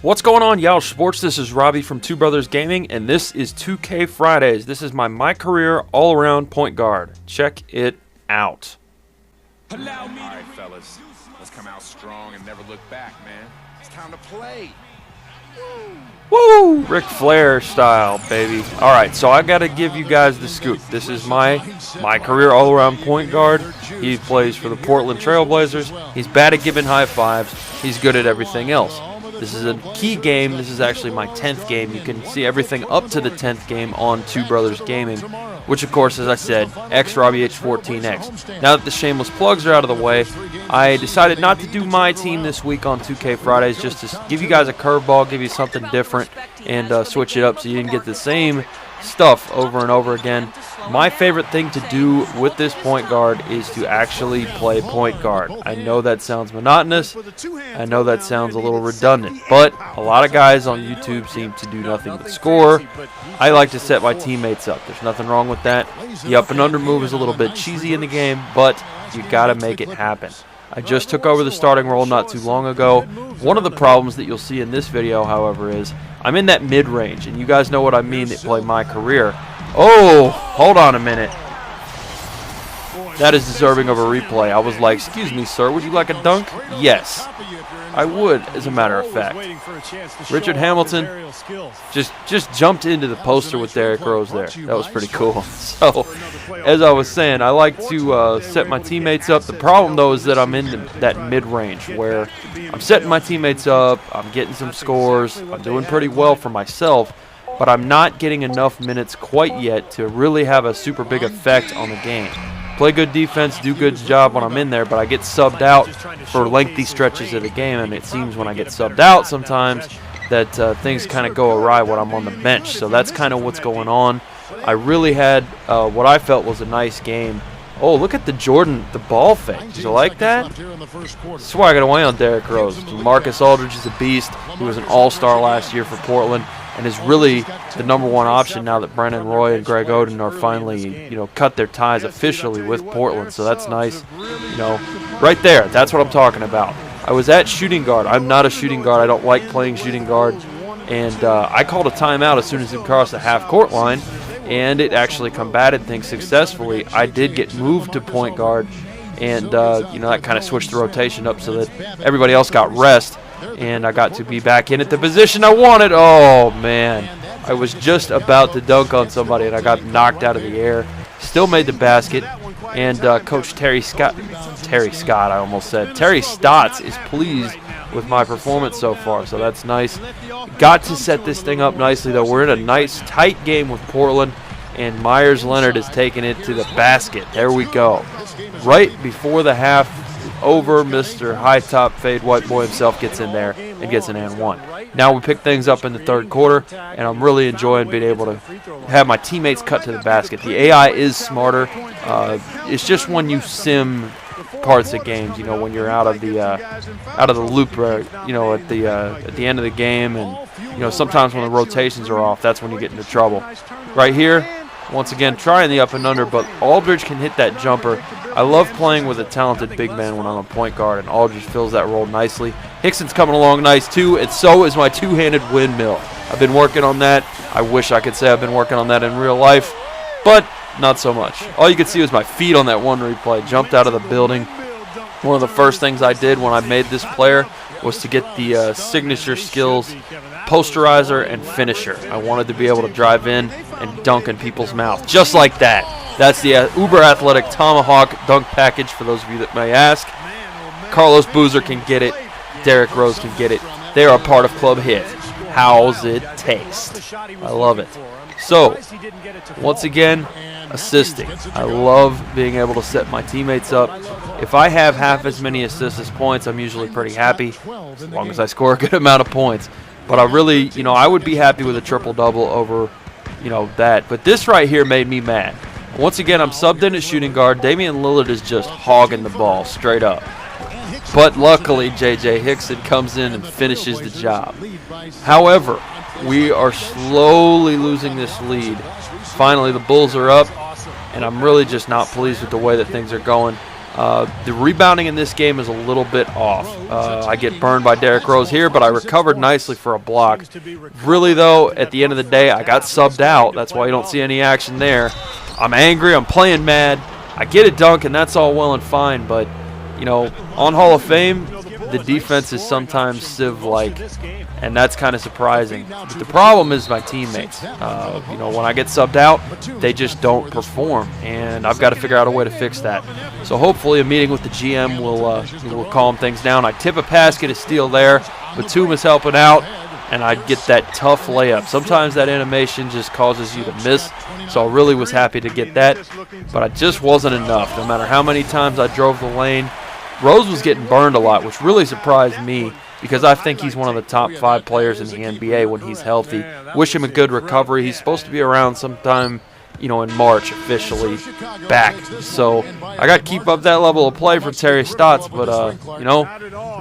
What's going on, Yeousch Sports? This is Robbie from Two Brothers Gaming, and this is 2K Fridays. This is my career all-around point guard. Check it out. All right, fellas, let's come out strong and never look back, man. It's time to play. Woo! Ric Flair style, baby. All right, so I got to give you guys the scoop. This is my career all-around point guard. He plays for the Portland Trail Blazers. He's bad at giving high fives. He's good at everything else. This is a key game. This is actually my 10th game. You can see everything up to the 10th game on Two Brothers Gaming, which, of course, as I said, XRobbieH14X. Now that the shameless plugs are out of the way, I decided not to do my team this week on 2K Fridays, just to give you guys a curveball, give you something different, and switch it up so you can get the same stuff over and over again. My favorite thing to do with this point guard is to actually play point guard. I know that sounds monotonous. I know that sounds a little redundant, but a lot of guys on YouTube seem to do nothing but score. I like to set my teammates up. There's nothing wrong with that. The up and under move is a little bit cheesy in the game, but you gotta make it happen. I just took over the starting role not too long ago. One of the problems that you'll see in this video, however, is I'm in that mid-range, and you guys know what I mean that play my career. Oh, hold on a minute. That is deserving of a replay. I was like, excuse me, sir, would you like a dunk? Yes, I would, as a matter of fact. Richard Hamilton just jumped into the poster with Derrick Rose there. That was pretty cool. So, as I was saying, I like to set my teammates up. The problem, though, is that I'm in that mid-range where I'm setting my teammates up, I'm getting some scores, I'm doing pretty well for myself, but I'm not getting enough minutes quite yet to really have a super big effect on the game. Play good defense, do good job when I'm in there, but I get subbed out for lengthy stretches of the game, and it seems when I get subbed out sometimes that things kind of go awry when I'm on the bench. So that's kind of what's going on. I really had what I felt was a nice game. Oh, look at the the ball fake. Did you like that? Swagging away on Derrick Rose. Marcus Aldridge is a beast. He was an all-star last year for Portland, and is really the #1 option now that Brandon Roy and Greg Oden are finally, cut their ties officially with Portland. So that's nice, right there. That's what I'm talking about. I was at shooting guard. I'm not a shooting guard. I don't like playing shooting guard, and I called a timeout as soon as it crossed the half-court line, and it actually combated things successfully. I did get moved to point guard, and that kind of switched the rotation up so that everybody else got rest. And I got to be back in at the position I wanted. Oh, man. I was just about to dunk on somebody, and I got knocked out of the air. Still made the basket. And Coach Terry Stotts is pleased with my performance so far, so that's nice. Got to set this thing up nicely, though. We're in a nice, tight game with Portland, and Myers Leonard is taking it to the basket. There we go. Right before the half over, Mr. High Top Fade White Boy himself gets in there and gets an and one. Now we pick things up in the third quarter, and I'm really enjoying being able to have my teammates cut to the basket. The AI is smarter. It's just when you sim parts of games, when you're out of the loop, at the end of the game, and sometimes when the rotations are off, that's when you get into trouble. Right here, once again, trying the up and under, but Aldridge can hit that jumper. I love playing with a talented big man when I'm a point guard, and Aldridge fills that role nicely. Hickson's coming along nice, too, and so is my two-handed windmill. I've been working on that. I wish I could say I've been working on that in real life, but not so much. All you could see was my feet on that one replay. Jumped out of the building. One of the first things I did when I made this player was to get the signature skills posterizer and finisher. I wanted to be able to drive in and dunk in people's mouth, just like that. That's the uber athletic tomahawk dunk package, for those of you that may ask. Carlos Boozer can get it. Derrick Rose can get it. They are a part of Club Hit. How's it taste? I love it. So, once again, assisting. I love being able to set my teammates up. If I have half as many assists as points, I'm usually pretty happy, as long as I score a good amount of points. But I really, I would be happy with a triple-double over, that. But this right here made me mad. Once again, I'm subbed in at shooting guard. Damian Lillard is just hogging the ball straight up. But luckily, J.J. Hickson comes in and finishes the job. However, we are slowly losing this lead. Finally, the Bulls are up, and I'm really just not pleased with the way that things are going. The rebounding in this game is a little bit off. I get burned by Derrick Rose here, but I recovered nicely for a block. Really, though, at the end of the day, I got subbed out. That's why you don't see any action there. I'm angry. I'm playing mad. I get a dunk, and that's all well and fine, but, you know, on Hall of Fame, the defense is sometimes Civ-like, and that's kind of surprising. But the problem is my teammates. You know, when I get subbed out, they just don't perform, and I've got to figure out a way to fix that. So hopefully a meeting with the GM will calm things down. I tip a pass, get a steal there. Batum is helping out, and I get that tough layup. Sometimes that animation just causes you to miss, so I really was happy to get that, but it just wasn't enough. No matter how many times I drove the lane, Rose was getting burned a lot, which really surprised me because I think he's one of the top 5 players in the NBA when he's healthy. Wish him a good recovery. He's supposed to be around sometime, you know, in March officially back. So I got to keep up that level of play for Terry Stotts, but, you know,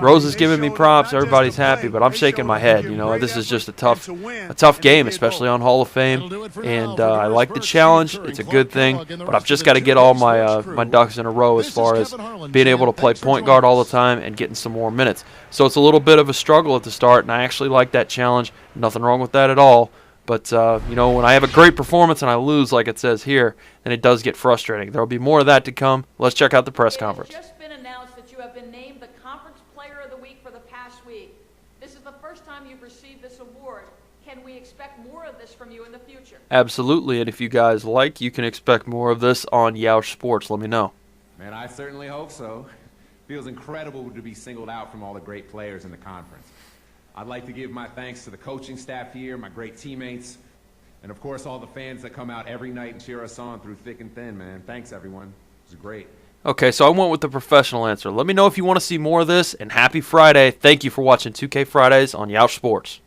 Rose is giving me props. Everybody's happy, but I'm shaking my head. You know, this is just a tough game, especially on Hall of Fame, and I like the challenge. It's a good thing, but I've just got to get all my ducks in a row as far as being able to play point guard all the time and getting some more minutes. So it's a little bit of a struggle at the start, and I actually like that challenge. Nothing wrong with that at all. But, you know, when I have a great performance and I lose like it says here, then it does get frustrating. There will be more of that to come. Let's check out the press conference. It has just been announced that you have been named the Conference Player of the Week for the past week. This is the first time you've received this award. Can we expect more of this from you in the future? Absolutely, and if you guys like, you can expect more of this on Yeousch Sports. Let me know. Man, I certainly hope so. Feels incredible to be singled out from all the great players in the conference. I'd like to give my thanks to the coaching staff here, my great teammates, and of course all the fans that come out every night and cheer us on through thick and thin, man. Thanks, everyone. It was great. Okay, so I went with the professional answer. Let me know if you want to see more of this, and happy Friday. Thank you for watching 2K Fridays on Yeousch Sports.